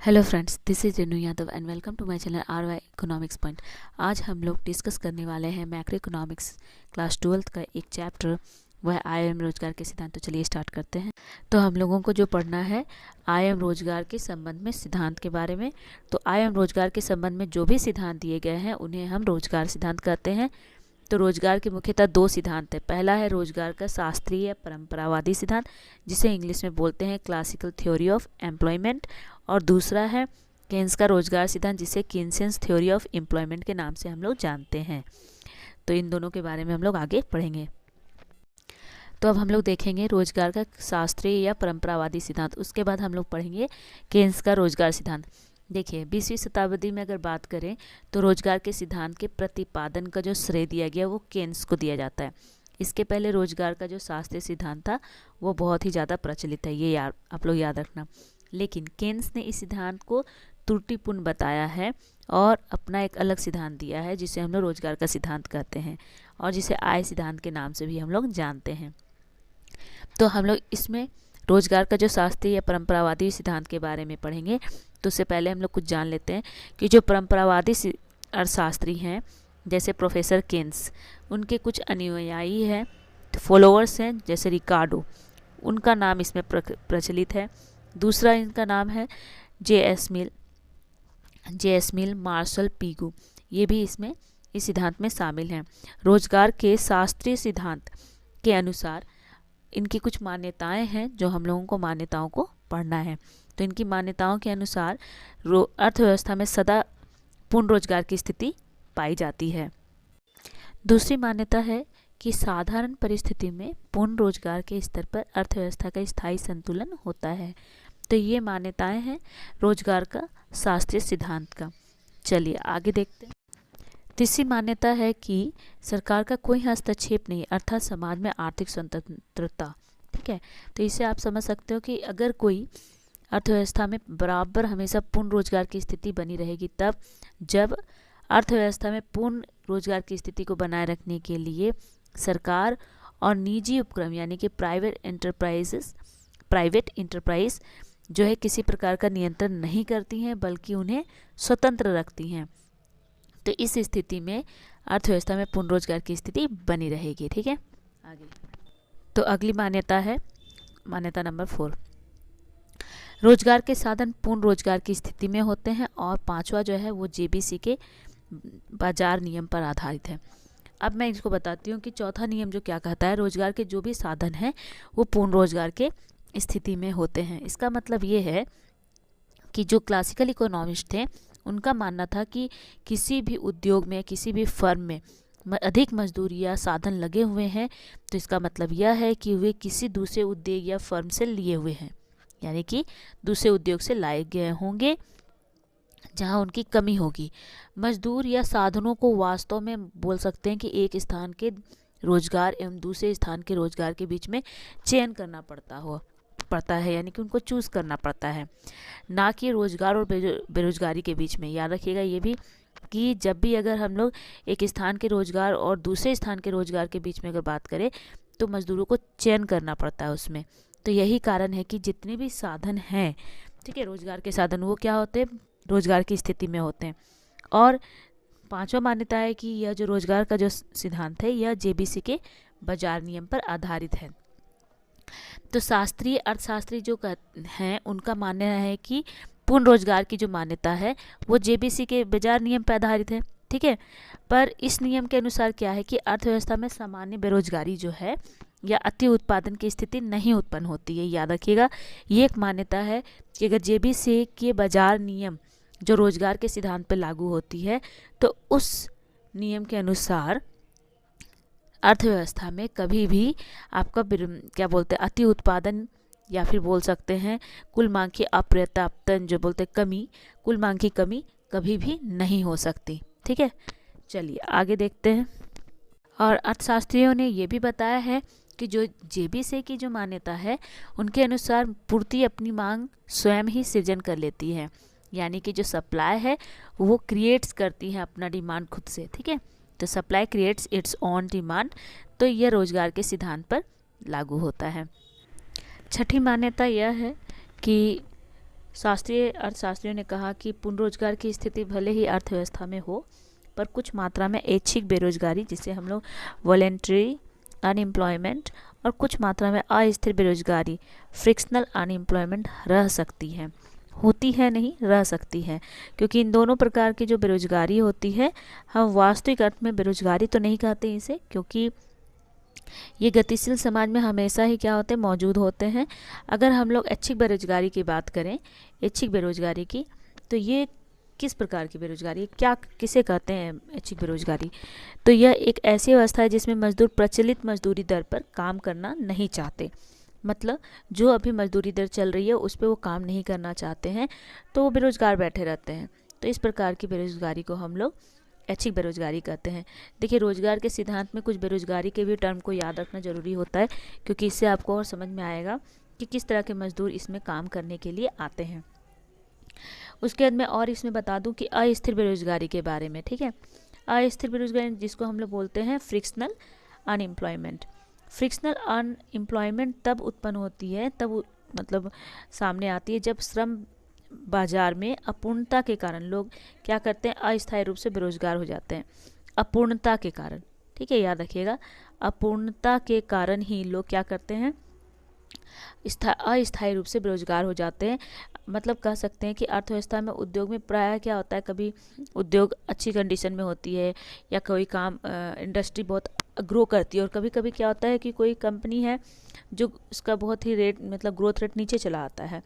Hello friends, this is Renu Yadav and welcome to my channel R Y economics point. आज हम लोग discuss करने वाले हैं मैक्रो इकोनॉमिक्स क्लास 12th का एक चैप्टर, वह आय एवं रोजगार के सिद्धांत। तो चलिए स्टार्ट करते हैं। तो हम लोगों को जो पढ़ना है आय एवं रोजगार के संबंध में सिद्धांत के बारे में। तो आय एवं रोजगार के संबंध में जो भी सिद्धांत दिए गए हैं उन्हें हम रोजगार सिद्धांत कहते हैं। तो रोजगार के मुख्यतः दो सिद्धांत है। पहला है रोजगार का शास्त्रीय या परंपरावादी सिद्धांत, जिसे इंग्लिश में बोलते हैं क्लासिकल थ्योरी ऑफ एम्प्लॉयमेंट, और दूसरा है केन्स का रोजगार सिद्धांत, जिसे कीन्सियंस थ्योरी ऑफ एम्प्लॉयमेंट के नाम से हम लोग जानते हैं। तो इन दोनों के बारे में हम लोग आगे पढ़ेंगे। तो अब हम लोग देखेंगे रोजगार का शास्त्रीय या परंपरावादी सिद्धांत, उसके बाद हम लोग पढ़ेंगे केन्स का रोजगार सिद्धांत। देखिए 20वीं शताब्दी में अगर बात करें तो रोजगार के सिद्धांत के प्रतिपादन का जो श्रेय दिया गया वो केन्स को दिया जाता है। इसके पहले रोजगार का जो शास्त्रीय सिद्धांत था वो बहुत ही ज़्यादा प्रचलित है, ये आप लोग याद रखना। लेकिन केन्स ने इस सिद्धांत को त्रुटिपूर्ण बताया है और अपना एक अलग सिद्धांत दिया है, जिसे हम लोग रोजगार का सिद्धांत कहते हैं और जिसे आय सिद्धांत के नाम से भी हम लोग जानते हैं। तो हम लोग इसमें रोजगार का जो शास्त्रीय या परंपरावादी सिद्धांत के बारे में पढ़ेंगे। तो उससे पहले हम लोग कुछ जान लेते हैं कि जो परंपरावादी अर्थशास्त्री हैं जैसे प्रोफेसर केन्स, उनके कुछ अनुयायी हैं, फॉलोअर्स हैं, जैसे रिकार्डो, उनका नाम इसमें प्रचलित है। दूसरा इनका नाम है जे.एस. मिल, मार्शल पीगू, ये भी इसमें इस सिद्धांत में शामिल हैं। रोजगार के शास्त्रीय सिद्धांत के अनुसार इनकी कुछ मान्यताएं हैं जो हम लोगों को मान्यताओं को पढ़ना है। तो इनकी मान्यताओं के अनुसार अर्थव्यवस्था में सदा पूर्ण रोजगार की स्थिति पाई जाती है। दूसरी मान्यता है कि साधारण परिस्थिति में पूर्ण रोजगार के स्तर पर अर्थव्यवस्था का स्थायी संतुलन होता है। तो ये मान्यताएं हैं रोजगार का शास्त्रीय सिद्धांत का। चलिए आगे देखते हैं। तीसरी मान्यता है कि सरकार का कोई हस्तक्षेप नहीं, अर्थात समाज में आर्थिक स्वतंत्रता। ठीक है, तो इसे आप समझ सकते हो कि अगर कोई अर्थव्यवस्था में बराबर हमेशा पूर्ण रोजगार की स्थिति बनी रहेगी, तब जब अर्थव्यवस्था में पूर्ण रोजगार की स्थिति को बनाए रखने के लिए सरकार और निजी उपक्रम यानी कि प्राइवेट इंटरप्राइज जो है किसी प्रकार का नियंत्रण नहीं करती हैं, बल्कि उन्हें स्वतंत्र रखती हैं, तो इस स्थिति में अर्थव्यवस्था में पूर्ण रोजगार की स्थिति बनी रहेगी। ठीक है, आगे तो अगली मान्यता है मान्यता नंबर 4, रोजगार के साधन पूर्ण रोजगार की स्थिति में होते हैं। और पांचवा जो है वो जेबीसी के बाजार नियम पर आधारित है। अब मैं इसको बताती हूँ कि चौथा नियम जो क्या कहता है, रोजगार के जो भी साधन हैं वो पूर्ण रोजगार के स्थिति में होते हैं। इसका मतलब ये है कि जो क्लासिकल इकोनॉमिस्ट थे उनका मानना था कि किसी भी उद्योग में, किसी भी फर्म में अधिक मजदूरी या साधन लगे हुए हैं, तो इसका मतलब यह है कि वे किसी दूसरे उद्योग या फर्म से लिए हुए हैं, यानी कि दूसरे उद्योग से लाए गए होंगे जहां उनकी कमी होगी। मजदूर या साधनों को वास्तव में बोल सकते हैं कि एक स्थान के रोजगार एवं दूसरे स्थान के रोजगार के बीच में चयन करना पड़ता है, यानी कि उनको चूज करना पड़ता है, ना कि रोजगार और बेरोजगारी के बीच में। याद रखिएगा ये भी कि जब भी अगर हम लोग एक स्थान के रोजगार और दूसरे स्थान के रोजगार के बीच में अगर बात करें तो मजदूरों को चयन करना पड़ता है उसमें। तो यही कारण है कि जितने भी साधन हैं, ठीक है, रोजगार के साधन, वो क्या होते हैं, रोजगार की स्थिति में होते हैं। और पांचवा मान्यता है कि यह जो रोजगार का जो सिद्धांत है यह जेबीसी के बाजार नियम पर आधारित है। तो शास्त्रीय अर्थशास्त्री जो हैं उनका मानना है कि पूर्ण रोजगार की जो मान्यता है वो जेबीसी के बाजार नियम पर आधारित है। ठीक है, पर इस नियम के अनुसार क्या है कि अर्थव्यवस्था में सामान्य बेरोजगारी जो है या अति उत्पादन की स्थिति नहीं उत्पन्न होती है। याद रखिएगा ये एक मान्यता है कि अगर जेबीसी के बाजार नियम जो रोजगार के सिद्धांत पर लागू होती है तो उस नियम के अनुसार अर्थव्यवस्था में कभी भी आपका क्या बोलते हैं अति उत्पादन, या फिर बोल सकते हैं कुल मांग की अपर्याप्तन, जो बोलते हैं कमी, कुल मांग की कमी कभी भी नहीं हो सकती। ठीक है, चलिए आगे देखते हैं। और अर्थशास्त्रियों ने ये भी बताया है कि जो जेबीसी की जो मान्यता है उनके अनुसार पूर्ति अपनी मांग स्वयं ही सृजन कर लेती है, यानी कि जो सप्लाई है वो क्रिएट्स करती है अपना डिमांड खुद से। ठीक है, तो supply creates it's on demand. तो यह रोजगार के सिद्धांत पर लागू होता है। छठी मान्यता यह है कि शास्त्रीय अर्थशास्त्रियों ने कहा कि पूर्ण रोजगार की स्थिति भले ही अर्थव्यवस्था में हो, पर कुछ मात्रा में ऐच्छिक बेरोजगारी, जिसे हम लोग वॉलेंट्री अनएम्प्लॉयमेंट, और कुछ मात्रा में अस्थिर बेरोजगारी फ्रिक्शनल अनएम्प्लॉयमेंट रह सकती है। होती है नहीं, रह सकती है, क्योंकि इन दोनों प्रकार की जो बेरोजगारी होती है, हम वास्तविक अर्थ में बेरोजगारी तो नहीं कहते इसे, क्योंकि ये गतिशील समाज में हमेशा ही क्या होते हैं, मौजूद होते हैं। अगर हम लोग ऐच्छिक बेरोजगारी की बात करें, ऐच्छिक बेरोजगारी की, तो ये किस प्रकार की बेरोजगारी, क्या किसे कहते हैं ऐच्छिक बेरोजगारी? तो यह एक ऐसी अवस्था है जिसमें मजदूर प्रचलित मजदूरी दर पर काम करना नहीं चाहते। मतलब जो अभी मजदूरी दर चल रही है उस पर वो काम नहीं करना चाहते हैं, तो वो बेरोजगार बैठे रहते हैं। तो इस प्रकार की बेरोजगारी को हम लोग ऐच्छिक बेरोजगारी कहते हैं। देखिए, रोजगार के सिद्धांत में कुछ बेरोजगारी के भी टर्म को याद रखना जरूरी होता है, क्योंकि इससे आपको और समझ में आएगा कि किस तरह के मजदूर इसमें काम करने के लिए आते हैं। उसके बाद मैं और इसमें बता दूं कि अस्थिर बेरोजगारी के बारे में। ठीक है, अस्थिर बेरोजगारी जिसको हम लोग बोलते हैं फ्रिक्शनल अनएम्प्लॉयमेंट। फ्रिक्शनल अनएम्प्लॉयमेंट तब उत्पन्न होती है, तब मतलब सामने आती है, जब श्रम बाजार में अपूर्णता के कारण लोग क्या करते हैं, अस्थायी रूप से बेरोजगार हो जाते हैं। अपूर्णता के कारण, ठीक है, याद रखिएगा, अपूर्णता के कारण ही लोग क्या करते हैं, अस्थायी रूप से बेरोजगार हो जाते हैं। मतलब कह सकते हैं कि अर्थव्यवस्था में, उद्योग में प्रायः क्या होता है, कभी उद्योग अच्छी कंडीशन में होती है या कोई काम इंडस्ट्री बहुत ग्रो करती है, और कभी कभी क्या होता है कि कोई कंपनी है जो उसका बहुत ही रेट, मतलब ग्रोथ रेट नीचे चला आता है।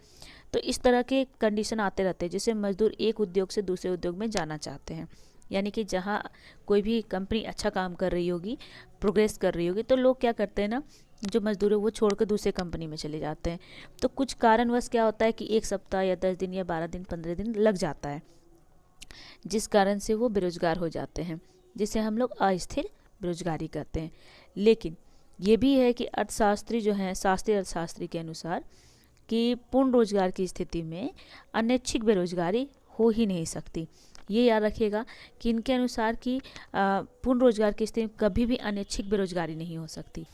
तो इस तरह के कंडीशन आते रहते हैं, जिससे मजदूर एक उद्योग से दूसरे उद्योग में जाना चाहते हैं। यानी कि जहाँ कोई भी कंपनी अच्छा काम कर रही होगी, प्रोग्रेस कर रही होगी, तो लोग क्या करते हैं ना, जो मजदूर है वो छोड़कर दूसरे कंपनी में चले जाते हैं। तो कुछ कारणवश क्या होता है कि 1 सप्ताह या 10 दिन या 12 दिन 15 दिन लग जाता है, जिस कारण से वो बेरोजगार हो जाते हैं, जिसे हम लोग अस्थिर बेरोजगारी कहते हैं। लेकिन ये भी है कि अर्थशास्त्री जो हैं, शास्त्रीय अर्थशास्त्री के अनुसार, कि पूर्ण रोजगार की स्थिति में अनैच्छिक बेरोजगारी हो ही नहीं सकती। ये याद रखिएगा कि इनके अनुसार कि पूर्ण रोजगार की स्थिति में कभी भी अनैच्छिक बेरोजगारी नहीं हो सकती।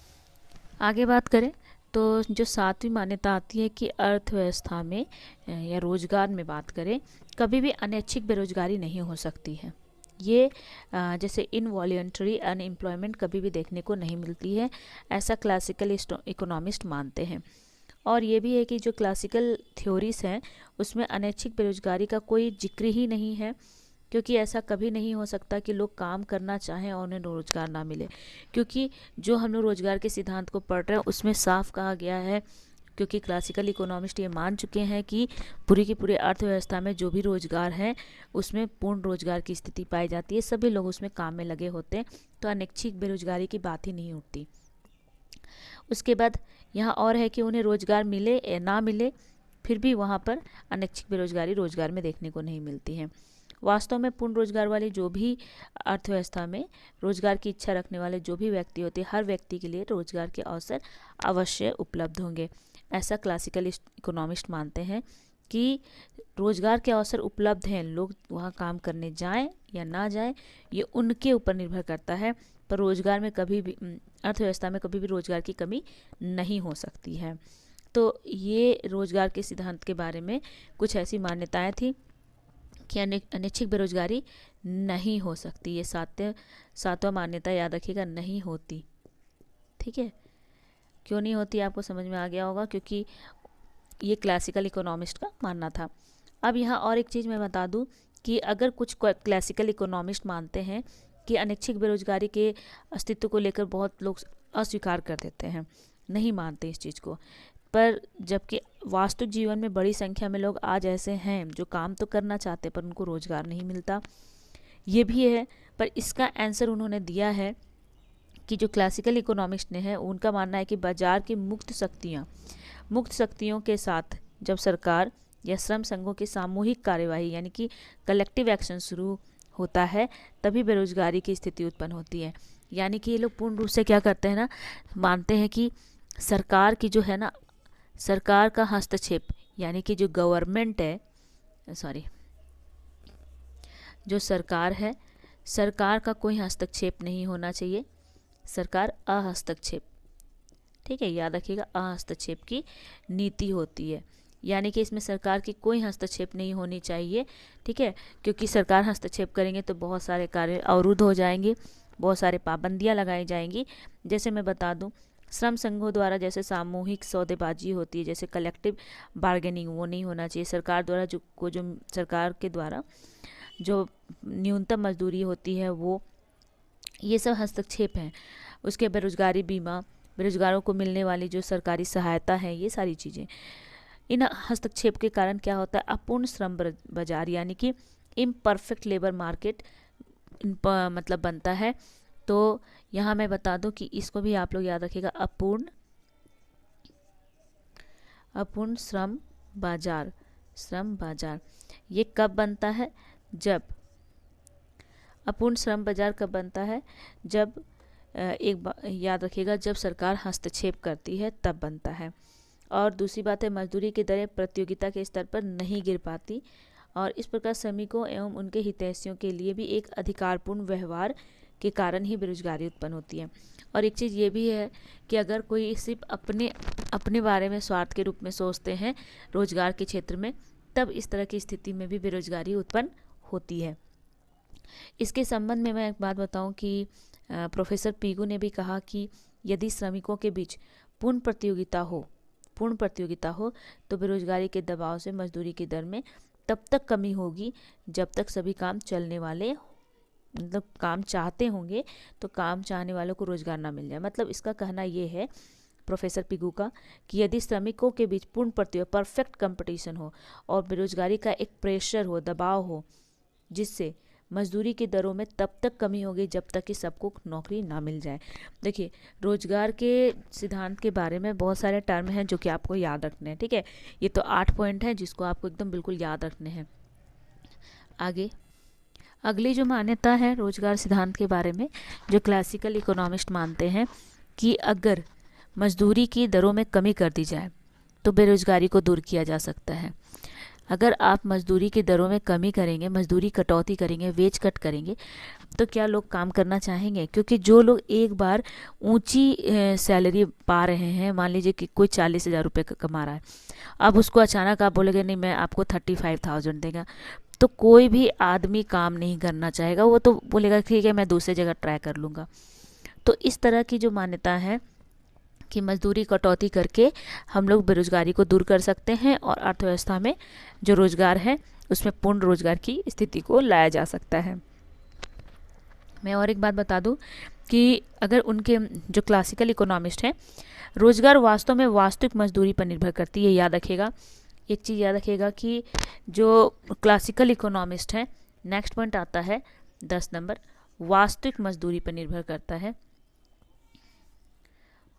आगे बात करें तो जो 7वीं मान्यता आती है कि अर्थव्यवस्था में या रोजगार में बात करें, कभी भी अनैच्छिक बेरोजगारी नहीं हो सकती है। ये जैसे इनवॉलंटरी अनएम्प्लॉयमेंट कभी भी देखने को नहीं मिलती है, ऐसा क्लासिकल इकोनॉमिस्ट मानते हैं। और ये भी है कि जो क्लासिकल थ्योरीज हैं उसमें अनैच्छिक बेरोजगारी का कोई जिक्र ही नहीं है, क्योंकि ऐसा कभी नहीं हो सकता कि लोग काम करना चाहें और उन्हें रोजगार ना मिले। क्योंकि जो हम लोग रोजगार के सिद्धांत को पढ़ रहे हैं उसमें साफ कहा गया है, क्योंकि क्लासिकल इकोनॉमिस्ट ये मान चुके हैं कि पूरी की पूरी अर्थव्यवस्था में जो भी रोजगार है उसमें पूर्ण रोजगार की स्थिति पाई जाती है, सभी लोग उसमें काम में लगे होते हैं, तो अनैच्छिक बेरोजगारी की बात ही नहीं उठती। उसके बाद यहाँ और है कि उन्हें रोजगार मिले या ना मिले, फिर भी वहाँ पर अनैच्छिक बेरोजगारी रोजगार में देखने को नहीं मिलती है। वास्तव में पूर्ण रोजगार वाली जो भी अर्थव्यवस्था में रोजगार की इच्छा रखने वाले जो भी व्यक्ति होते हैं, हर व्यक्ति के लिए रोजगार के अवसर अवश्य उपलब्ध होंगे। ऐसा क्लासिकल इकोनॉमिस्ट मानते हैं कि रोजगार के अवसर उपलब्ध हैं, लोग वहाँ काम करने जाएं या ना जाएं ये उनके ऊपर निर्भर करता है, पर रोजगार में कभी भी, अर्थव्यवस्था में कभी भी रोजगार की कमी नहीं हो सकती है। तो ये रोजगार के सिद्धांत के बारे में कुछ ऐसी मान्यताएं थी कि अनैच्छिक बेरोजगारी नहीं हो सकती। ये सातवां मान्यता याद रखिएगा, नहीं होती। ठीक है, क्यों नहीं होती आपको समझ में आ गया होगा, क्योंकि ये क्लासिकल इकोनॉमिस्ट का मानना था। अब यहाँ और एक चीज़ मैं बता दूँ कि अगर कुछ क्लासिकल इकोनॉमिस्ट मानते हैं कि अनैच्छिक बेरोजगारी के अस्तित्व को लेकर बहुत लोग अस्वीकार कर देते हैं, नहीं मानते इस चीज़ को, पर जबकि वास्तविक जीवन में बड़ी संख्या में लोग आज ऐसे हैं जो काम तो करना चाहते पर उनको रोजगार नहीं मिलता। ये भी है, पर इसका आंसर उन्होंने दिया है कि जो क्लासिकल इकोनॉमिस्ट ने है उनका मानना है कि बाजार की मुक्त शक्तियों के साथ जब सरकार या श्रम संघों की सामूहिक कार्यवाही यानी कि कलेक्टिव एक्शन शुरू होता है, तभी बेरोजगारी की स्थिति उत्पन्न होती है। यानी कि ये लोग पूर्ण रूप से क्या करते हैं ना, मानते हैं कि सरकार की जो है ना, सरकार का हस्तक्षेप, यानी कि जो गवर्नमेंट है, जो सरकार है, सरकार का कोई हस्तक्षेप नहीं होना चाहिए, सरकार अहस्तक्षेप, ठीक है, याद रखिएगा, अहस्तक्षेप की नीति होती है। यानी कि इसमें सरकार की कोई हस्तक्षेप नहीं होनी चाहिए, ठीक है, क्योंकि सरकार हस्तक्षेप करेंगे तो बहुत सारे कार्य अवरुद्ध हो जाएंगे, बहुत सारे पाबंदियां लगाई जाएंगी। जैसे मैं बता दूं, श्रम संघों द्वारा जैसे सामूहिक सौदेबाजी होती है, जैसे कलेक्टिव बार्गेनिंग, वो नहीं होना चाहिए। सरकार द्वारा जो सरकार के द्वारा जो न्यूनतम मजदूरी होती है वो, ये सब हस्तक्षेप हैं। उसके बेरोजगारी बीमा, बेरोजगारों को मिलने वाली जो सरकारी सहायता है, ये सारी चीज़ें, इन हस्तक्षेप के कारण क्या होता है, अपूर्ण श्रम बाजार यानी कि इम्परफेक्ट लेबर मार्केट मतलब बनता है। तो यहाँ मैं बता दूं कि इसको भी आप लोग याद रखिएगा, अपूर्ण श्रम बाजार ये कब बनता है, जब अपूर्ण श्रम बाजार कब बनता है, जब एक बात याद रखिएगा, जब सरकार हस्तक्षेप करती है तब बनता है। और दूसरी बात है, मजदूरी की दरें प्रतियोगिता के स्तर पर नहीं गिर पाती, और इस प्रकार श्रमिकों एवं उनके हितैषियों के लिए भी एक अधिकारपूर्ण व्यवहार के कारण ही बेरोजगारी उत्पन्न होती है। और एक चीज़ ये भी है कि अगर कोई सिर्फ अपने बारे में स्वार्थ के रूप में सोचते हैं रोजगार के क्षेत्र में, तब इस तरह की स्थिति में भी बेरोजगारी उत्पन्न होती है। इसके संबंध में मैं एक बात बताऊं कि प्रोफेसर पीगू ने भी कहा कि यदि श्रमिकों के बीच पूर्ण प्रतियोगिता हो तो बेरोजगारी के दबाव से मजदूरी की दर में तब तक कमी होगी जब तक सभी काम चलने वाले, मतलब काम चाहते होंगे तो काम चाहने वालों को रोजगार ना मिल जाए। मतलब इसका कहना ये है प्रोफेसर पिगू का कि यदि श्रमिकों के बीच पूर्ण प्रतियोगिता, परफेक्ट कंपटीशन हो और बेरोजगारी का एक प्रेशर हो, दबाव हो, जिससे मजदूरी की दरों में तब तक कमी होगी जब तक कि सबको नौकरी ना मिल जाए। देखिए, रोजगार के सिद्धांत के बारे में बहुत सारे टर्म हैं जो कि आपको याद रखने हैं, ठीक है। ये तो 8 पॉइंट हैं जिसको आपको एकदम बिल्कुल याद रखने हैं। आगे अगली जो मान्यता है रोजगार सिद्धांत के बारे में, जो क्लासिकल इकोनॉमिस्ट मानते हैं कि अगर मजदूरी की दरों में कमी कर दी जाए तो बेरोजगारी को दूर किया जा सकता है। अगर आप मजदूरी की दरों में कमी करेंगे, मजदूरी कटौती करेंगे, वेज कट करेंगे, तो क्या लोग काम करना चाहेंगे? क्योंकि जो लोग एक बार ऊंची सैलरी पा रहे हैं, मान लीजिए कि कोई 40,000 रुपये कमा रहा है, अब उसको अचानक आप बोलेंगे नहीं मैं आपको 35,000 देगा, तो कोई भी आदमी काम नहीं करना चाहेगा। वो तो बोलेगा ठीक है मैं दूसरी जगह ट्राई कर लूँगा। तो इस तरह की जो मान्यता है कि मजदूरी कटौती करके हम लोग बेरोजगारी को दूर कर सकते हैं और अर्थव्यवस्था में जो रोजगार है उसमें पूर्ण रोजगार की स्थिति को लाया जा सकता है। मैं और एक बात बता दूं कि अगर उनके जो क्लासिकल इकोनॉमिस्ट हैं, रोजगार वास्तव में वास्तविक मजदूरी पर निर्भर करती है। याद रखिएगा, एक चीज़ याद रखिएगा कि जो क्लासिकल इकोनॉमिस्ट हैं, नेक्स्ट पॉइंट आता है 10 नंबर, वास्तविक मजदूरी पर निर्भर करता है।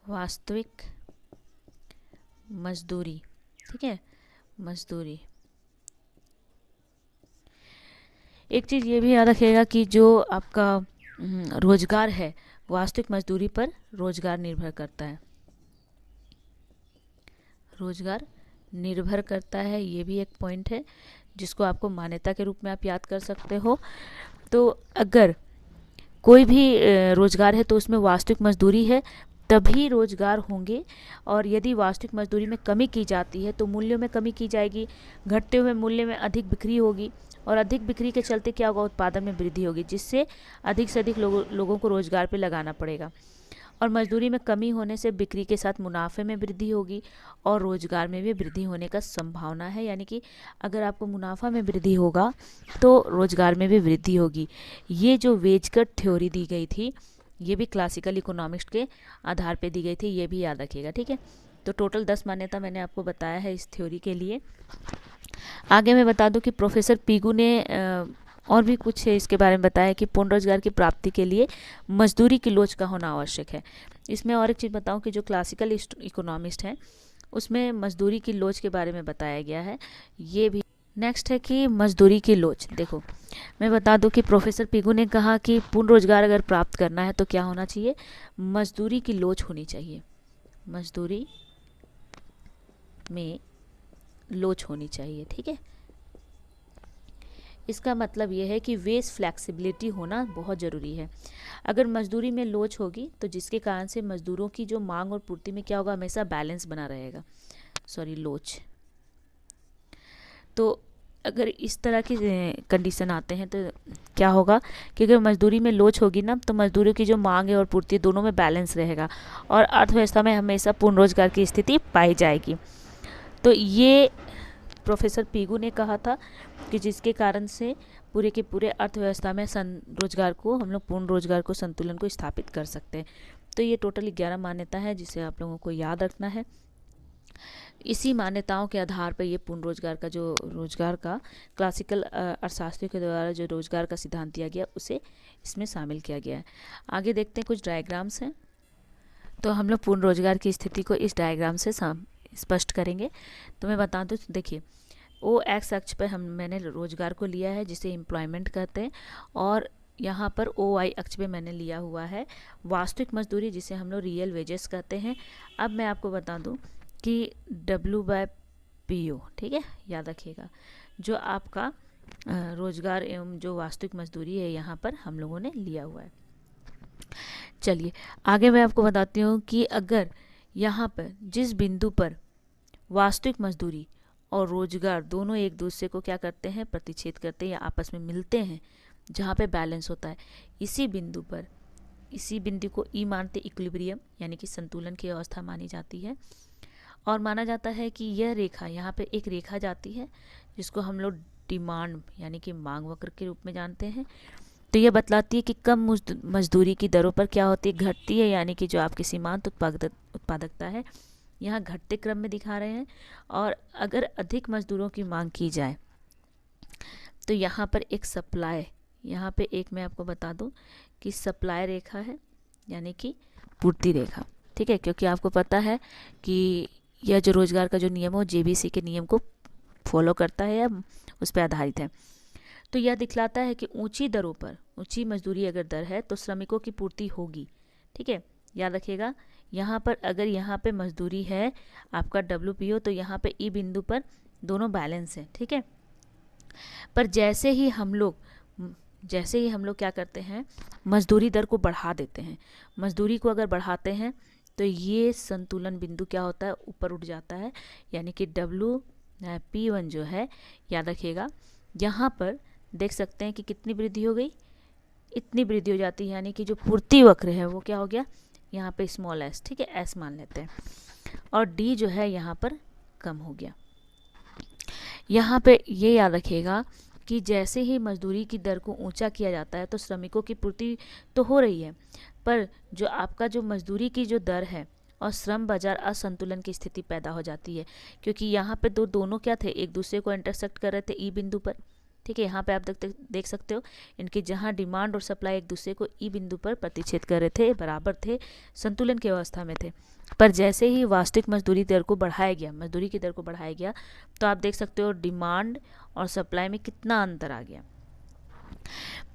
वास्तविक मजदूरी, ठीक है, मजदूरी। एक चीज़ ये भी याद रखिएगा कि जो आपका रोजगार है, वास्तविक मजदूरी पर रोजगार निर्भर करता है, रोजगार निर्भर करता है। ये भी एक पॉइंट है जिसको आपको मान्यता के रूप में आप याद कर सकते हो। तो अगर कोई भी रोजगार है तो उसमें वास्तविक मजदूरी है तभी रोजगार होंगे, और यदि वास्तविक मजदूरी में कमी की जाती है तो मूल्यों में कमी की जाएगी, घटते हुए मूल्य में अधिक बिक्री होगी, और अधिक बिक्री के चलते क्या होगा, उत्पादन में वृद्धि होगी, जिससे अधिक से अधिक लोगों को रोजगार पे लगाना पड़ेगा। और मजदूरी में कमी होने से बिक्री के साथ मुनाफे में वृद्धि होगी और रोजगार में भी वृद्धि होने का संभावना है। यानी कि अगर आपको मुनाफा में वृद्धि होगा तो रोजगार में भी वृद्धि होगी। ये जो वेज कट थ्योरी दी गई थी, ये भी क्लासिकल इकोनॉमिस्ट के आधार पे दी गई थी, ये भी याद रखिएगा, ठीक है। तो टोटल 10 मान्यता मैंने आपको बताया है इस थ्योरी के लिए। आगे मैं बता दूं कि प्रोफेसर पीगू ने और भी कुछ इसके बारे में बताया कि पूर्ण रोजगार की प्राप्ति के लिए मजदूरी की लोच का होना आवश्यक है। इसमें और एक चीज़ बताऊं कि जो क्लासिकल इकोनॉमिस्ट हैं उसमें मजदूरी की लोच के बारे में बताया गया है। ये भी नेक्स्ट है कि मजदूरी की लोच। देखो, मैं बता दूं कि प्रोफेसर पीगू ने कहा कि पूर्ण रोजगार अगर प्राप्त करना है तो क्या होना चाहिए, मजदूरी की लोच होनी चाहिए, मजदूरी में लोच होनी चाहिए, ठीक है। इसका मतलब यह है कि वेज फ्लेक्सिबिलिटी होना बहुत ज़रूरी है। अगर मजदूरी में लोच होगी तो जिसके कारण से मजदूरों की जो मांग और पूर्ति में क्या होगा, हमेशा बैलेंस बना रहेगा। लोच, तो अगर इस तरह की कंडीशन आते हैं तो क्या होगा कि अगर मजदूरी में लोच होगी ना, तो मजदूरों की जो मांग है और पूर्ति दोनों में बैलेंस रहेगा और अर्थव्यवस्था में हमेशा पूर्ण रोजगार की स्थिति पाई जाएगी। तो ये प्रोफेसर पीगू ने कहा था कि जिसके कारण से पूरे के पूरे अर्थव्यवस्था में रोजगार को हम लोग पूर्ण रोजगार को संतुलन को स्थापित कर सकते हैं। तो ये टोटल 11 मान्यता है जिसे आप लोगों को याद रखना है। इसी मान्यताओं के आधार पर ये पूर्ण रोजगार का जो रोजगार का क्लासिकल अर्थशास्त्रियों के द्वारा जो रोजगार का सिद्धांत दिया गया उसे इसमें शामिल किया गया है। आगे देखते हैं, कुछ डायग्राम्स हैं। तो हम लोग पूर्ण रोजगार की स्थिति को इस डायग्राम से स्पष्ट करेंगे। तो मैं बता दूँ, देखिए ओ एक्स अक्ष पर मैंने रोजगार को लिया है जिसे एम्प्लॉयमेंट कहते हैं, और यहाँ पर ओ वाई अक्ष पे मैंने लिया हुआ है वास्तविक मजदूरी जिसे हम लोग रियल वेजेस कहते हैं। अब मैं आपको बता दूँ कि W/PO, ठीक है, याद रखिएगा, जो आपका रोजगार एवं जो वास्तविक मजदूरी है यहाँ पर हम लोगों ने लिया हुआ है। चलिए आगे मैं आपको बताती हूँ कि अगर यहाँ पर जिस बिंदु पर वास्तविक मजदूरी और रोजगार दोनों एक दूसरे को क्या करते हैं, प्रतिच्छेद करते हैं या आपस में मिलते हैं, जहाँ पे बैलेंस होता है, इसी बिंदु को ई मानते इक्विलिब्रियम यानी कि संतुलन की अवस्था मानी जाती है। और माना जाता है कि यह रेखा, यहाँ पे एक रेखा जाती है जिसको हम लोग डिमांड यानी कि मांग वक्र के रूप में जानते हैं। तो यह बतलाती है कि कम मजदूरी की दरों पर क्या होती है, घटती है, यानी कि जो आपकी सीमांत उत्पादकता है यहाँ घटते क्रम में दिखा रहे हैं। और अगर अधिक मजदूरों की मांग की जाए तो यहाँ पर एक सप्लाई, यहाँ पे एक मैं आपको बता दूँ कि सप्लाई रेखा है यानी कि पूर्ति रेखा, ठीक है, क्योंकि आपको पता है कि यह जो रोजगार का जो नियम है वो JBC के नियम को फॉलो करता है या उस पर आधारित है। तो यह दिखलाता है कि ऊंची दरों पर, ऊंची मजदूरी अगर दर है तो श्रमिकों की पूर्ति होगी, ठीक है, याद रखिएगा। यहाँ पर अगर यहाँ पे मजदूरी है आपका WPO तो यहाँ पे ई बिंदु पर दोनों बैलेंस है, ठीक है। पर जैसे ही हम लोग क्या करते हैं, मजदूरी दर को बढ़ा देते हैं, मजदूरी को अगर बढ़ाते हैं तो ये संतुलन बिंदु क्या होता है, ऊपर उठ जाता है, यानी कि WP1 जो है, याद रखिएगा, यहाँ पर देख सकते हैं कि कितनी वृद्धि हो गई, इतनी वृद्धि हो जाती है, यानी कि जो पूर्ति वक्र है वो क्या हो गया, यहाँ पे स्मॉल s, ठीक है, s मान लेते हैं, और D जो है यहाँ पर कम हो गया। यहाँ पे ये याद रखिएगा कि जैसे ही मजदूरी की दर को ऊंचा किया जाता है तो श्रमिकों की पूर्ति तो हो रही है, पर जो आपका जो मजदूरी की जो दर है और श्रम बाजार असंतुलन की स्थिति पैदा हो जाती है, क्योंकि यहाँ पे दोनों क्या थे, एक दूसरे को इंटरसेक्ट कर रहे थे ई बिंदु पर, ठीक है। यहाँ पे आप देख सकते हो इनकी जहाँ डिमांड और सप्लाई एक दूसरे को ई बिंदु पर प्रतिच्छेद कर रहे थे, बराबर थे, संतुलन की अवस्था में थे। पर जैसे ही वास्तविक मजदूरी दर को बढ़ाया गया, मजदूरी की दर को बढ़ाया गया, तो आप देख सकते हो डिमांड और सप्लाई में कितना अंतर आ गया।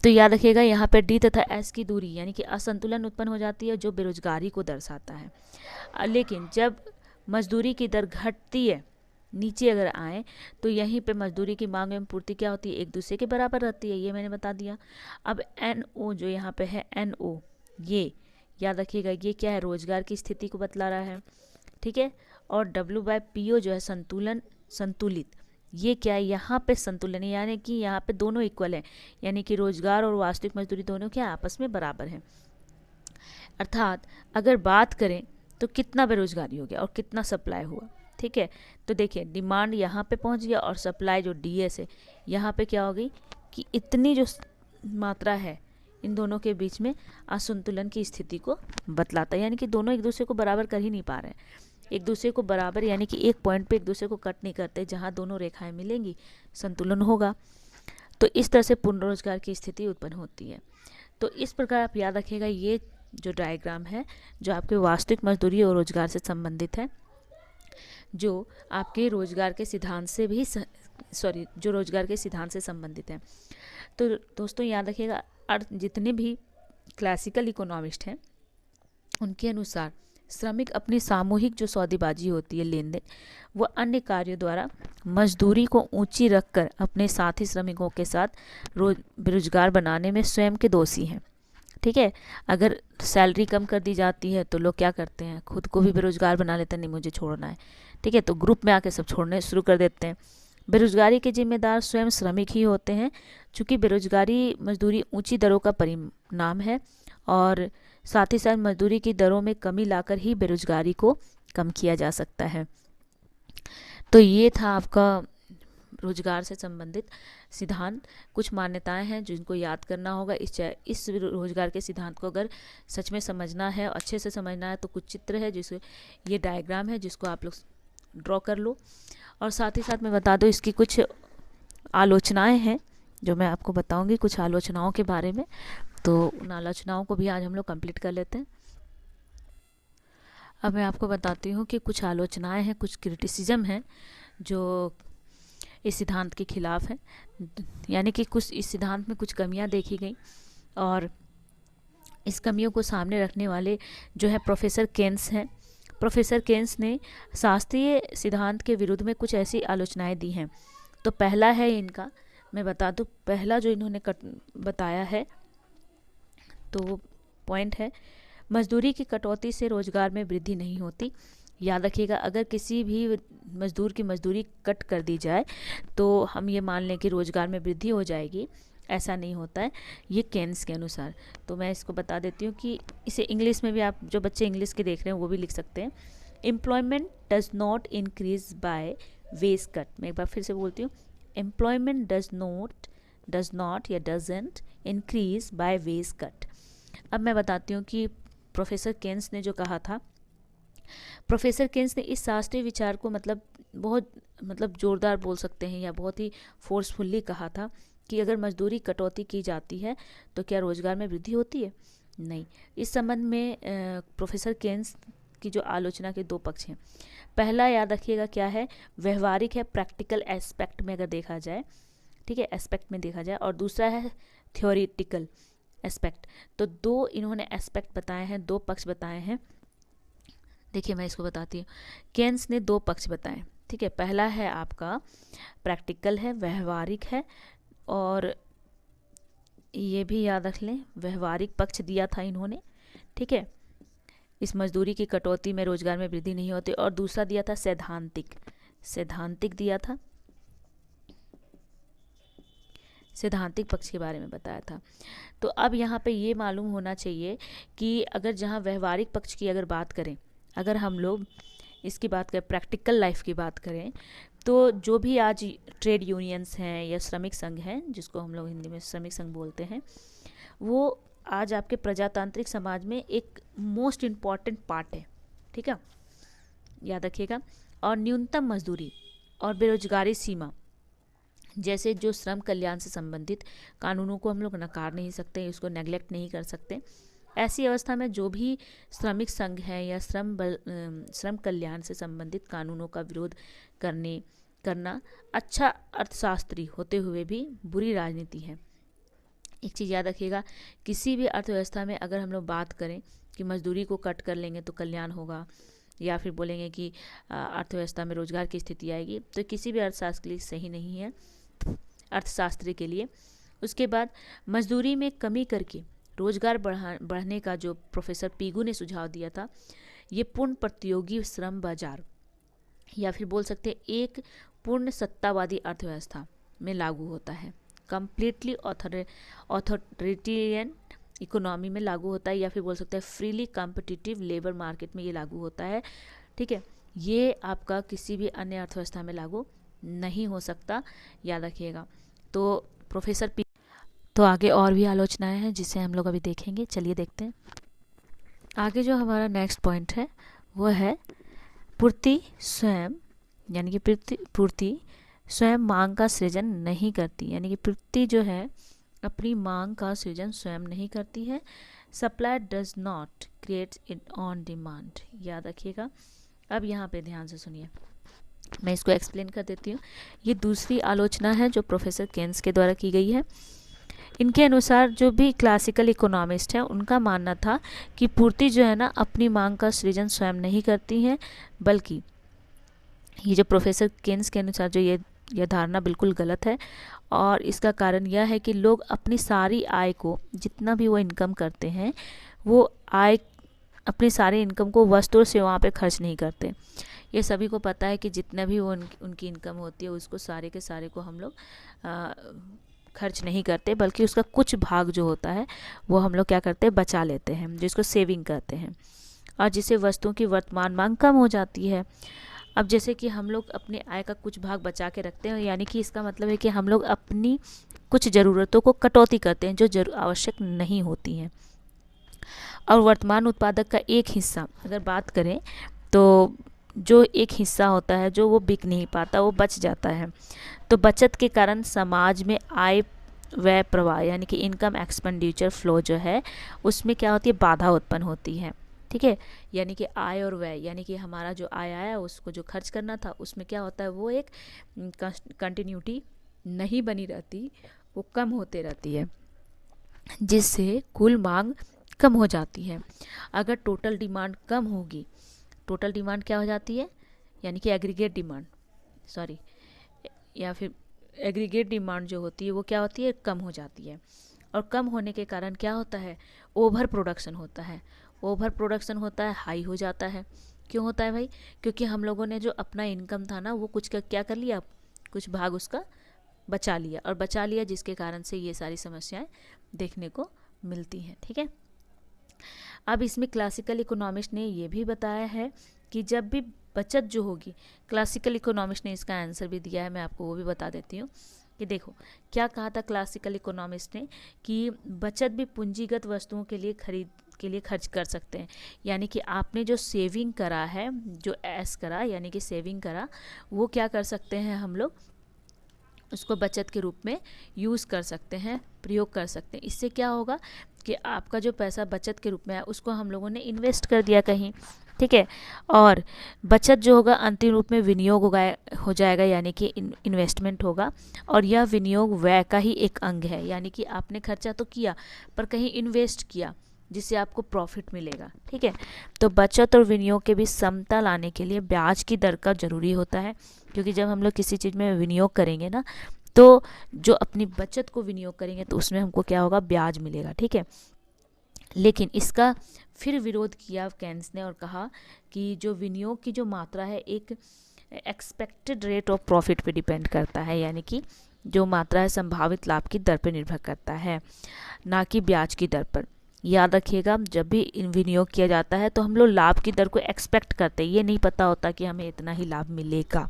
तो याद रखिएगा यहाँ पे D तथा S की दूरी यानी कि असंतुलन उत्पन्न हो जाती है जो बेरोजगारी को दर्शाता है। लेकिन जब मजदूरी की दर घटती है, नीचे अगर आए, तो यहीं पे मजदूरी की मांग एवं पूर्ति क्या होती है, एक दूसरे के बराबर रहती है, ये मैंने बता दिया। अब NO जो यहाँ पे है, NO, ये याद रखिएगा, ये क्या है, रोजगार की स्थिति को बतला रहा है, ठीक है। और W/PO जो है संतुलित, ये क्या है, यहाँ पे संतुलन है, यानी कि यहाँ पे दोनों इक्वल है, यानी कि रोजगार और वास्तविक मजदूरी दोनों क्या आपस में बराबर हैं। अर्थात अगर बात करें तो कितना बेरोजगारी हो गया और कितना सप्लाई हुआ, ठीक है। तो देखिए डिमांड यहाँ पे पहुँच गया और सप्लाई जो DS है यहाँ पे क्या हो गई कि इतनी जो मात्रा है इन दोनों के बीच में असंतुलन की स्थिति को बतलाता है, यानी कि दोनों एक दूसरे को बराबर कर ही नहीं पा रहे हैं, एक दूसरे को बराबर यानी कि एक पॉइंट पे एक दूसरे को कट नहीं करते, जहाँ दोनों रेखाएं मिलेंगी संतुलन होगा। तो इस तरह से पूर्ण रोजगार की स्थिति उत्पन्न होती है। तो इस प्रकार आप याद रखिएगा, ये जो डायग्राम है जो आपके वास्तविक मजदूरी और रोजगार से संबंधित है, जो आपके रोजगार के सिद्धांत से भी जो रोजगार के सिद्धांत से संबंधित है। तो दोस्तों याद रखिएगा, जितने भी क्लासिकल इकोनॉमिस्ट हैं उनके अनुसार श्रमिक अपनी सामूहिक जो सौदेबाजी होती है, लेन देन, वो अन्य कार्यों द्वारा मजदूरी को ऊंची रखकर अपने साथी श्रमिकों के साथ बेरोजगार बनाने में स्वयं के दोषी हैं, ठीक है। अगर सैलरी कम कर दी जाती है तो लोग क्या करते हैं, खुद को भी बेरोजगार बना लेते हैं, नहीं मुझे छोड़ना है, ठीक है, तो ग्रुप में आके सब छोड़ने शुरू कर देते हैं। बेरोजगारी के जिम्मेदार स्वयं श्रमिक ही होते हैं, चूँकि बेरोजगारी मजदूरी ऊंची दरों का परिणाम है और साथ ही साथ मजदूरी की दरों में कमी लाकर ही बेरोजगारी को कम किया जा सकता है। तो ये था आपका रोजगार से संबंधित सिद्धांत। कुछ मान्यताएं हैं जिनको याद करना होगा। इस रोजगार के सिद्धांत को अगर सच में समझना है, अच्छे से समझना है, तो कुछ चित्र है, जिसको ये डायग्राम है जिसको आप लोग ड्रॉ कर लो। और साथ ही साथ मैं बता दूं इसकी कुछ आलोचनाएं हैं जो मैं आपको बताऊंगी, कुछ आलोचनाओं के बारे में। तो उन आलोचनाओं को भी आज हम लोग कंप्लीट कर लेते हैं। अब मैं आपको बताती हूँ कि कुछ आलोचनाएं हैं, कुछ क्रिटिसिज्म हैं जो इस सिद्धांत के खिलाफ है, यानी कि कुछ इस सिद्धांत में कुछ कमियां देखी गई और इस कमियों को सामने रखने वाले जो है प्रोफेसर केन्स हैं। प्रोफेसर केन्स ने शास्त्रीय सिद्धांत के विरुद्ध में कुछ ऐसी आलोचनाएं दी हैं। तो पहला है इनका, मैं बता दूं, पहला जो इन्होंने बताया है तो वो पॉइंट है, मजदूरी की कटौती से रोजगार में वृद्धि नहीं होती। याद रखिएगा, अगर किसी भी मजदूर की मजदूरी कट कर दी जाए तो हम ये मान लें कि रोजगार में वृद्धि हो जाएगी, ऐसा नहीं होता है, ये केन्स के अनुसार। तो मैं इसको बता देती हूँ कि इसे इंग्लिश में भी, आप जो बच्चे इंग्लिश के देख रहे हैं वो भी लिख सकते हैं। Employment does not increase by wage cut. मैं एक बार फिर से बोलती हूँ, एम्प्लॉयमेंट डज नॉट या doesn't increase by wage cut. अब मैं बताती हूँ कि प्रोफेसर केन्स ने जो कहा था, प्रोफेसर केन्स ने इस शास्त्रीय विचार को बहुत जोरदार बोल सकते हैं या बहुत ही फोर्सफुल्ली कहा था कि अगर मजदूरी कटौती की जाती है तो क्या रोजगार में वृद्धि होती है? नहीं। इस संबंध में प्रोफेसर केन्स की जो आलोचना के दो पक्ष हैं। पहला याद रखिएगा क्या है, व्यवहारिक है, प्रैक्टिकल एस्पेक्ट में अगर देखा जाए, ठीक है, एस्पेक्ट में देखा जाए, और दूसरा है थ्योरेटिकल एस्पेक्ट। तो दो इन्होंने एस्पेक्ट बताए हैं, दो पक्ष बताए हैं। देखिए मैं इसको बताती हूँ। केन्स ने दो पक्ष बताए, ठीक है। पहला है आपका प्रैक्टिकल है, व्यवहारिक है, और ये भी याद रख लें व्यवहारिक पक्ष दिया था इन्होंने, ठीक है। इस मजदूरी की कटौती में रोजगार में वृद्धि नहीं होती। और दूसरा दिया था सैद्धांतिक दिया था, सैद्धांतिक पक्ष के बारे में बताया था। तो अब यहाँ पे ये मालूम होना चाहिए कि अगर जहाँ व्यवहारिक पक्ष की अगर बात करें, अगर हम लोग इसकी बात करें, प्रैक्टिकल लाइफ की बात करें, तो जो भी आज ट्रेड यूनियंस हैं या श्रमिक संघ हैं, जिसको हम लोग हिंदी में श्रमिक संघ बोलते हैं, वो आज आपके प्रजातांत्रिक समाज में एक मोस्ट इम्पॉर्टेंट पार्ट है, ठीक है, याद रखिएगा। और न्यूनतम मजदूरी और बेरोजगारी सीमा जैसे जो श्रम कल्याण से संबंधित कानूनों को हम लोग नकार नहीं सकते, उसको नेग्लेक्ट नहीं कर सकते। ऐसी अवस्था में जो भी श्रमिक संघ है या श्रम कल्याण से संबंधित कानूनों का विरोध करना अच्छा अर्थशास्त्री होते हुए भी बुरी राजनीति है। एक चीज़ याद रखिएगा, किसी भी अर्थव्यवस्था में अगर हम लोग बात करें कि मजदूरी को कट कर लेंगे तो कल्याण होगा, या फिर बोलेंगे कि अर्थव्यवस्था में रोजगार की स्थिति आएगी, तो किसी भी अर्थशास्त्र के लिए सही नहीं है, अर्थशास्त्री के लिए। उसके बाद मजदूरी में कमी करके रोजगार बढ़ने का जो प्रोफेसर पीगू ने सुझाव दिया था, ये पूर्ण प्रतियोगी श्रम बाजार या फिर बोल सकते हैं एक पूर्ण सत्तावादी अर्थव्यवस्था में लागू होता है, कंप्लीटली ऑथोरिटेरियन इकोनॉमी में लागू होता है, या फिर बोल सकते हैं फ्रीली कॉम्पिटिटिव लेबर मार्केट में ये लागू होता है, ठीक है। ये आपका किसी भी अन्य अर्थव्यवस्था में लागू नहीं हो सकता, याद रखिएगा। तो प्रोफेसर पी तो आगे और भी आलोचनाएं हैं जिसे हम लोग अभी देखेंगे, चलिए देखते हैं। आगे जो हमारा नेक्स्ट पॉइंट है वो है पूर्ति स्वयं, यानी कि पूर्ति स्वयं मांग का सृजन नहीं करती, यानी कि पूर्ति जो है अपनी मांग का सृजन स्वयं नहीं करती है। Supply does not create it on demand, याद रखिएगा। अब यहाँ पे ध्यान से सुनिए, मैं इसको एक्सप्लेन कर देती हूँ। ये दूसरी आलोचना है जो प्रोफेसर केन्स के द्वारा की गई है। इनके अनुसार जो भी क्लासिकल इकोनॉमिस्ट हैं उनका मानना था कि पूर्ति जो है ना अपनी मांग का सृजन स्वयं नहीं करती है, बल्कि ये जो प्रोफेसर केन्स के अनुसार जो यह धारणा बिल्कुल गलत है। और इसका कारण यह है कि लोग अपनी सारी आय को, जितना भी वो इनकम करते हैं, वो आय अपनी सारी इनकम को वस्तु और सेवाओं पे खर्च नहीं करते। ये सभी को पता है कि जितना भी वो उनकी इनकम होती है उसको सारे के सारे को हम लोग खर्च नहीं करते, बल्कि उसका कुछ भाग जो होता है वो हम लोग क्या करते हैं, बचा लेते हैं, जिसको सेविंग कहते हैं, और जिससे वस्तुओं की वर्तमान मांग कम हो जाती है। अब जैसे कि हम लोग अपने आय का कुछ भाग बचा के रखते हैं, यानी कि इसका मतलब है कि हम लोग अपनी कुछ ज़रूरतों को कटौती करते हैं जो आवश्यक नहीं होती हैं। और वर्तमान उत्पादक का एक हिस्सा अगर बात करें तो जो एक हिस्सा होता है जो वो बिक नहीं पाता, वो बच जाता है। तो बचत के कारण समाज में आय व्यय प्रवाह यानी कि इनकम एक्सपेंडिचर फ्लो जो है उसमें क्या होती है, बाधा उत्पन्न होती है। ठीक है, यानी कि आय और व्यय, यानी कि हमारा जो आय आया उसको जो खर्च करना था उसमें क्या होता है, वो एक कंटिन्यूटी नहीं बनी रहती, वो कम होते रहती है, जिससे कुल मांग कम हो जाती है। अगर टोटल डिमांड कम होगी, टोटल डिमांड क्या हो जाती है, यानी कि एग्रीगेट डिमांड, सॉरी, या फिर एग्रीगेट डिमांड जो होती है वो क्या होती है, कम हो जाती है। और कम होने के कारण क्या होता है, ओवर प्रोडक्शन होता है। ओवर प्रोडक्शन होता है, हाई हो जाता है। क्यों होता है भाई, क्योंकि हम लोगों ने जो अपना इनकम था ना वो कुछ का क्या कर लिया, कुछ भाग उसका बचा लिया, और बचा लिया जिसके कारण से ये सारी समस्याएं देखने को मिलती हैं। ठीक है, अब इसमें क्लासिकल इकोनॉमिस्ट ने ये भी बताया है कि जब भी बचत जो होगी, क्लासिकल इकोनॉमिस्ट ने इसका आंसर भी दिया है, मैं आपको वो भी बता देती हूँ कि देखो क्या कहा था क्लासिकल इकोनॉमिस्ट ने, कि बचत भी पूंजीगत वस्तुओं के लिए खरीद के लिए खर्च कर सकते हैं। यानी कि आपने जो सेविंग करा है, जो एस करा यानी कि सेविंग करा, वो क्या कर सकते हैं हम लोग, उसको बचत के रूप में यूज़ कर सकते हैं, प्रयोग कर सकते हैं। इससे क्या होगा कि आपका जो पैसा बचत के रूप में है उसको हम लोगों ने इन्वेस्ट कर दिया कहीं। ठीक है, और बचत जो होगा अंतिम रूप में विनियोग हो जाएगा, यानी कि इन्वेस्टमेंट होगा, और यह विनियोग व्यय का ही एक अंग है। यानी कि आपने खर्चा तो किया पर कहीं इन्वेस्ट किया जिससे आपको प्रॉफिट मिलेगा। ठीक है, तो बचत और विनियोग के बीच समता लाने के लिए ब्याज की दर का जरूरी होता है, क्योंकि जब हम लोग किसी चीज़ में विनियोग करेंगे ना, तो जो अपनी बचत को विनियोग करेंगे तो उसमें हमको क्या होगा, ब्याज मिलेगा। ठीक है, लेकिन इसका फिर विरोध किया केन्स ने और कहा कि जो विनियोग की जो मात्रा है एक एक्सपेक्टेड रेट ऑफ प्रॉफिट पे डिपेंड करता है, यानी कि जो मात्रा है संभावित लाभ की दर पर निर्भर करता है, ना कि ब्याज की दर पर। याद रखिएगा, जब भी विनियोग किया जाता है तो हम लोग लाभ की दर को एक्सपेक्ट करते हैं, ये नहीं पता होता कि हमें इतना ही लाभ मिलेगा,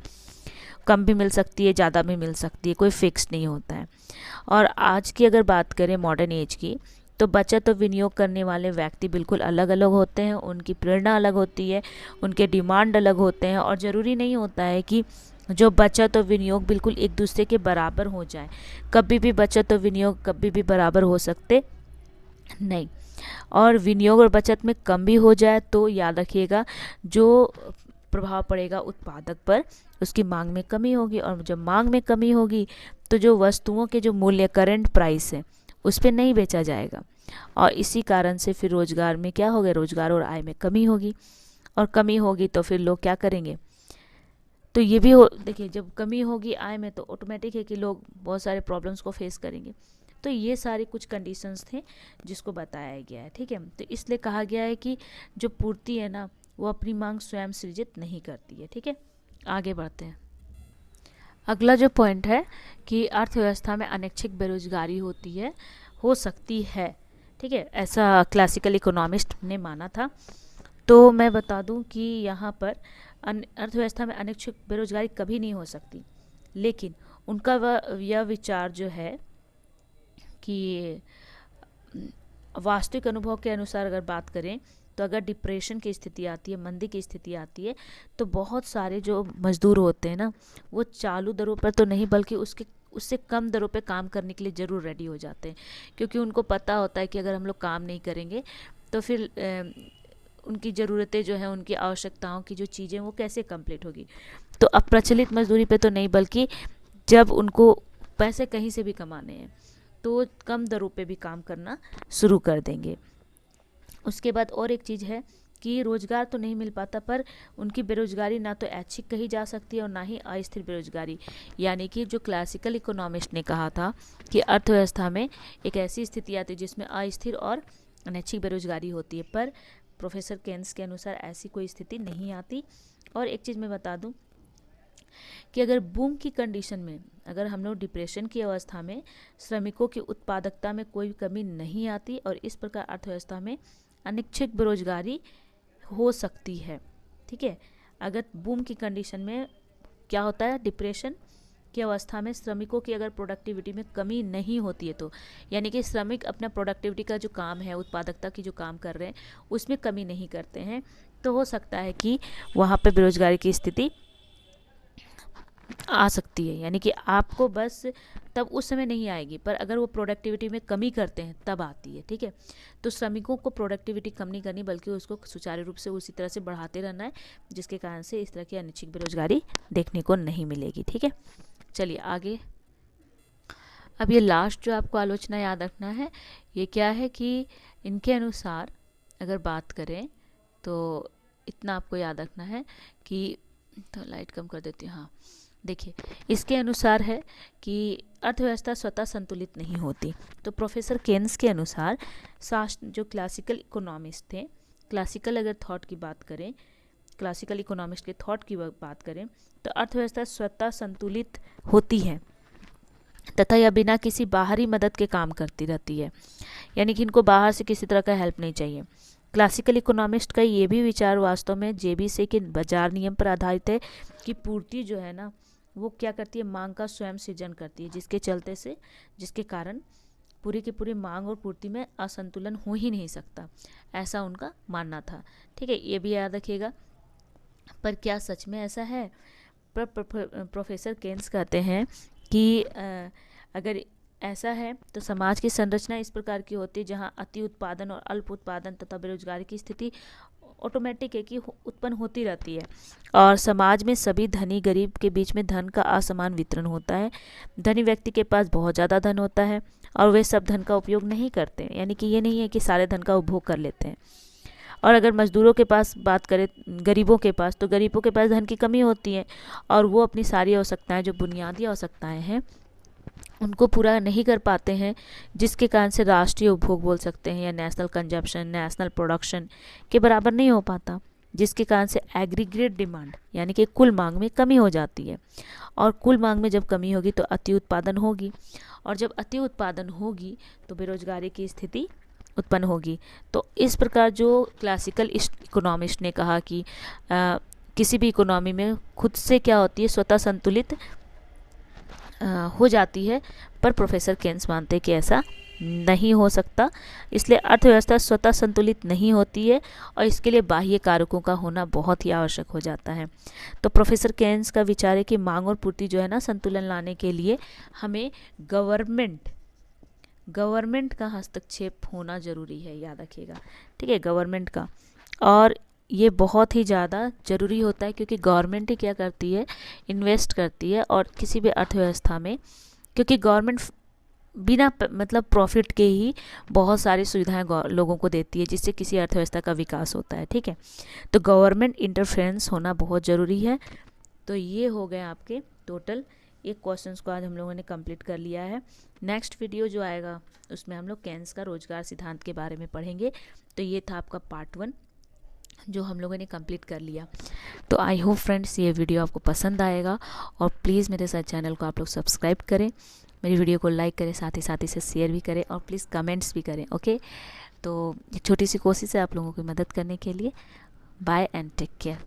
कम भी मिल सकती है, ज़्यादा भी मिल सकती है, कोई फिक्स नहीं होता है। और आज की अगर बात करें मॉडर्न एज की, तो बचत और विनियोग करने वाले व्यक्ति बिल्कुल अलग अलग होते हैं, उनकी प्रेरणा अलग होती है, उनके डिमांड अलग होते हैं, और ज़रूरी नहीं होता है कि जो बचत और विनियोग बिल्कुल एक दूसरे के बराबर हो जाए। कभी भी बचत और विनियोग कभी भी बराबर हो सकते नहीं, और विनियोग और बचत में कम भी हो जाए तो याद रखिएगा जो प्रभाव पड़ेगा उत्पादक पर, उसकी मांग में कमी होगी, और जब मांग में कमी होगी तो जो वस्तुओं के जो मूल्य करंट प्राइस है उस पर नहीं बेचा जाएगा, और इसी कारण से फिर रोजगार में क्या होगा, रोजगार और आय में कमी होगी, और कमी होगी तो फिर लोग क्या करेंगे, तो ये भी हो, देखिए जब कमी होगी आय में तो ऑटोमेटिक है कि लोग बहुत सारे प्रॉब्लम्स को फेस करेंगे। तो ये सारे कुछ कंडीशंस थे जिसको बताया गया है। ठीक है, तो इसलिए कहा गया है कि जो पूर्ति है ना वो अपनी मांग स्वयं सृजित नहीं करती है। ठीक है, आगे बढ़ते हैं। अगला जो पॉइंट है कि अर्थव्यवस्था में अनैच्छिक बेरोजगारी होती है, हो सकती है। ठीक है, ऐसा क्लासिकल इकोनॉमिस्ट ने माना था। तो मैं बता दूं कि यहाँ पर अर्थव्यवस्था में अनैच्छिक बेरोजगारी कभी नहीं हो सकती, लेकिन उनका यह विचार जो है कि वास्तविक अनुभव के अनुसार अगर बात करें तो अगर डिप्रेशन की स्थिति आती है, मंदी की स्थिति आती है, तो बहुत सारे जो मजदूर होते हैं ना वो चालू दरों पर तो नहीं बल्कि उससे कम दरों पे काम करने के लिए ज़रूर रेडी हो जाते हैं, क्योंकि उनको पता होता है कि अगर हम लोग काम नहीं करेंगे तो फिर उनकी ज़रूरतें जो हैं, उनकी आवश्यकताओं की जो चीज़ें वो कैसे कंप्लीट होगी। तो अप्रचलित मजदूरी पे तो नहीं, बल्कि जब उनको पैसे कहीं से भी कमाने हैं तो कम दरों पे भी काम करना शुरू कर देंगे। उसके बाद और एक चीज़ है कि रोज़गार तो नहीं मिल पाता, पर उनकी बेरोजगारी ना तो ऐच्छिक कही जा सकती है और ना ही अस्थिर बेरोजगारी। यानी कि जो क्लासिकल इकोनॉमिस्ट ने कहा था कि अर्थव्यवस्था में एक ऐसी स्थिति आती है जिसमें अस्थिर और अनैच्छिक बेरोजगारी होती है, पर प्रोफेसर केन्स के अनुसार ऐसी कोई स्थिति नहीं आती, और एक चीज़ मैं बता दूं कि अगर बूम की कंडीशन में, अगर हम लोग डिप्रेशन की अवस्था में श्रमिकों की उत्पादकता में कोई कमी नहीं आती और इस प्रकार अर्थव्यवस्था में अनिच्छित बेरोजगारी हो सकती है। ठीक है, अगर बूम की कंडीशन में क्या होता है, डिप्रेशन की अवस्था में श्रमिकों की अगर प्रोडक्टिविटी में कमी नहीं होती है, तो यानी कि श्रमिक अपना प्रोडक्टिविटी का जो काम है, उत्पादकता की जो काम कर रहे हैं उसमें कमी नहीं करते हैं, तो हो सकता है कि वहाँ पे बेरोजगारी की स्थिति आ सकती है। यानी कि आपको बस तब उस समय नहीं आएगी, पर अगर वो प्रोडक्टिविटी में कमी करते हैं तब आती है। ठीक है, तो श्रमिकों को प्रोडक्टिविटी कम नहीं करनी बल्कि उसको सुचारू रूप से उसी तरह से बढ़ाते रहना है, जिसके कारण से इस तरह की अनिच्छित बेरोजगारी देखने को नहीं मिलेगी। ठीक है, चलिए आगे। अब ये लास्ट जो आपको आलोचना याद रखना है, ये क्या है कि इनके अनुसार अगर बात करें तो इतना आपको याद रखना है कि, तो लाइट कम कर देती हूँ, हाँ देखिए, इसके अनुसार है कि अर्थव्यवस्था स्वतः संतुलित नहीं होती। तो प्रोफेसर केन्स के अनुसार जो क्लासिकल इकोनॉमिस्ट थे, क्लासिकल अगर थॉट की बात करें, क्लासिकल इकोनॉमिस्ट के थॉट की बात करें, तो अर्थव्यवस्था स्वतः संतुलित होती है तथा यह बिना किसी बाहरी मदद के काम करती रहती है, यानी कि इनको बाहर से किसी तरह का हेल्प नहीं चाहिए। क्लासिकल इकोनॉमिस्ट का ये भी विचार वास्तव में जेबी से के बाजार नियम पर आधारित है कि पूर्ति जो है ना वो क्या करती है, मांग का स्वयं सृजन करती है, जिसके कारण पूरी की पूरी मांग और पूर्ति में असंतुलन हो ही नहीं सकता, ऐसा उनका मानना था। ठीक है, ये भी याद रखिएगा। पर क्या सच में ऐसा है? प्रोफेसर केन्स कहते हैं कि अगर ऐसा है तो समाज की संरचना इस प्रकार की होती है जहां अति उत्पादन और अल्प उत्पादन तथा बेरोजगारी की स्थिति ऑटोमेटिक है कि उत्पन्न होती रहती है, और समाज में सभी धनी गरीब के बीच में धन का असमान वितरण होता है। धनी व्यक्ति के पास बहुत ज़्यादा धन होता है और वे सब धन का उपयोग नहीं करते, यानी कि ये नहीं है कि सारे धन का उपभोग कर लेते हैं। और अगर मजदूरों के पास बात करें, गरीबों के पास, तो गरीबों के पास धन की कमी होती है और वो अपनी सारी आवश्यकताएं, जो बुनियादी आवश्यकताएं हैं, उनको पूरा नहीं कर पाते हैं, जिसके कारण से राष्ट्रीय उपभोग बोल सकते हैं या नेशनल कंजम्पशन, नेशनल प्रोडक्शन के बराबर नहीं हो पाता, जिसके कारण से एग्रीगेट डिमांड यानी कि कुल मांग में कमी हो जाती है। और कुल मांग में जब कमी होगी तो अति उत्पादन होगी, और जब अति उत्पादन होगी तो बेरोजगारी की स्थिति उत्पन्न होगी। तो इस प्रकार जो क्लासिकल इकोनॉमिस्ट ने कहा कि किसी भी इकोनॉमी में खुद से क्या होती है, स्वतः संतुलित हो जाती है, पर प्रोफेसर केन्स मानते हैं कि ऐसा नहीं हो सकता। इसलिए अर्थव्यवस्था स्वतः संतुलित नहीं होती है और इसके लिए बाह्य कारकों का होना बहुत ही आवश्यक हो जाता है। तो प्रोफेसर केन्स का विचार है कि मांग और पूर्ति जो है ना संतुलन लाने के लिए हमें गवर्नमेंट का हस्तक्षेप होना ज़रूरी है, याद रखिएगा। ठीक है, गवर्नमेंट का, और ये बहुत ही ज़्यादा ज़रूरी होता है क्योंकि गवर्नमेंट ही क्या करती है, इन्वेस्ट करती है। और किसी भी अर्थव्यवस्था में, क्योंकि गवर्नमेंट बिना मतलब प्रॉफिट के ही बहुत सारी सुविधाएं लोगों को देती है, जिससे किसी अर्थव्यवस्था का विकास होता है। ठीक है, तो गवर्नमेंट इंटरफेरेंस होना बहुत ज़रूरी है। तो ये हो गए आपके टोटल एक क्वेश्चंस को आज हम लोगों ने कंप्लीट कर लिया है। नेक्स्ट वीडियो जो आएगा उसमें हम लोग केन्स का रोजगार सिद्धांत के बारे में पढ़ेंगे। तो ये था आपका पार्ट 1 जो हम लोगों ने कंप्लीट कर लिया। तो आई होप फ्रेंड्स ये वीडियो आपको पसंद आएगा, और प्लीज़ मेरे साथ चैनल को आप लोग सब्सक्राइब करें, मेरी वीडियो को लाइक करें, साथ ही से शेयर भी करें, और प्लीज़ कमेंट्स भी करें। ओके, तो छोटी सी कोशिश है आप लोगों की मदद करने के लिए। Bye and take care.